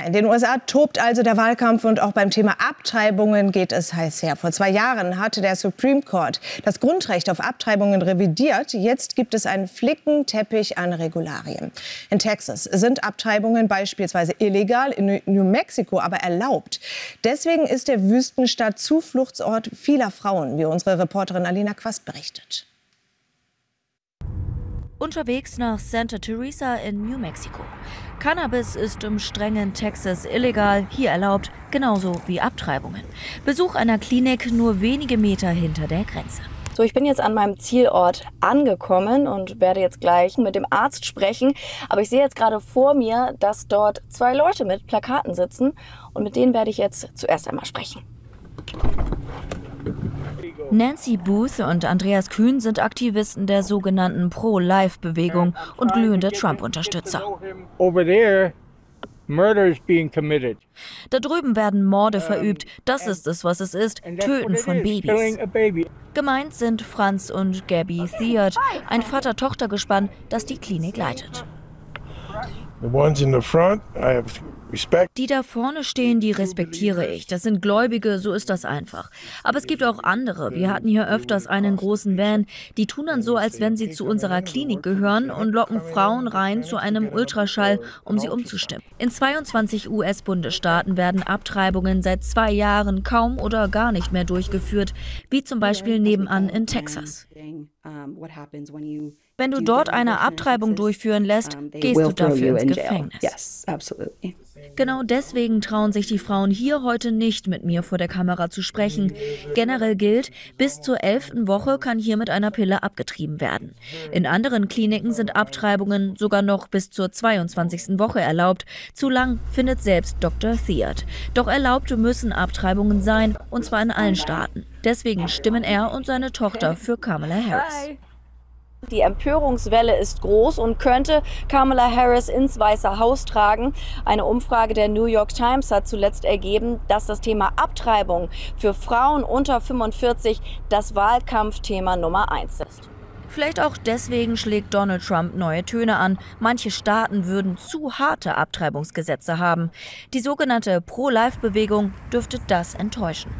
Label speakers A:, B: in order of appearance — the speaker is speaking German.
A: in den USA tobt also der Wahlkampf und auch beim Thema Abtreibungen geht es heiß her. Vor 2 Jahren hatte der Supreme Court das Grundrecht auf Abtreibungen revidiert. Jetzt gibt es einen Flickenteppich an Regularien. In Texas sind Abtreibungen beispielsweise illegal, in New Mexico aber erlaubt. Deswegen ist der Wüstenstaat Zufluchtsort vieler Frauen, wie unsere Reporterin Alina Quast berichtet.
B: Unterwegs nach Santa Teresa in New Mexico. Cannabis ist im strengen Texas illegal, hier erlaubt, genauso wie Abtreibungen. Besuch einer Klinik nur wenige Meter hinter der Grenze.
C: So, ich bin jetzt an meinem Zielort angekommen und werde jetzt gleich mit dem Arzt sprechen. Aber ich sehe jetzt gerade vor mir, dass dort 2 Leute mit Plakaten sitzen. Und mit denen werde ich jetzt zuerst einmal sprechen.
B: Nancy Booth und Andreas Kühn sind Aktivisten der sogenannten Pro-Life-Bewegung und glühende Trump-Unterstützer. Da drüben werden Morde verübt. Das ist es, was es ist. Töten von Babys. Gemeint sind Franz und Gabby Thiert, ein Vater-Tochter-Gespann, das die Klinik leitet. Die da vorne stehen, die respektiere ich. Das sind Gläubige, so ist das einfach. Aber es gibt auch andere. Wir hatten hier öfters einen großen Van. Die tun dann so, als wenn sie zu unserer Klinik gehören und locken Frauen rein zu einem Ultraschall, um sie umzustimmen. In 22 US-Bundesstaaten werden Abtreibungen seit 2 Jahren kaum oder gar nicht mehr durchgeführt, wie zum Beispiel nebenan in Texas. Wenn du dort eine Abtreibung durchführen lässt, gehst du dafür ins Gefängnis. Genau deswegen trauen sich die Frauen hier heute nicht, mit mir vor der Kamera zu sprechen. Generell gilt, bis zur 11. Woche kann hier mit einer Pille abgetrieben werden. In anderen Kliniken sind Abtreibungen sogar noch bis zur 22. Woche erlaubt. Zu lang findet selbst Dr. Thiert. Doch erlaubt müssen Abtreibungen sein, und zwar in allen Staaten. Deswegen stimmen er und seine Tochter für Kamala Harris.
C: Die Empörungswelle ist groß und könnte Kamala Harris ins Weiße Haus tragen. Eine Umfrage der New York Times hat zuletzt ergeben, dass das Thema Abtreibung für Frauen unter 45 das Wahlkampfthema Nummer 1 ist.
B: Vielleicht auch deswegen schlägt Donald Trump neue Töne an. Manche Staaten würden zu harte Abtreibungsgesetze haben. Die sogenannte Pro-Life-Bewegung dürfte das enttäuschen.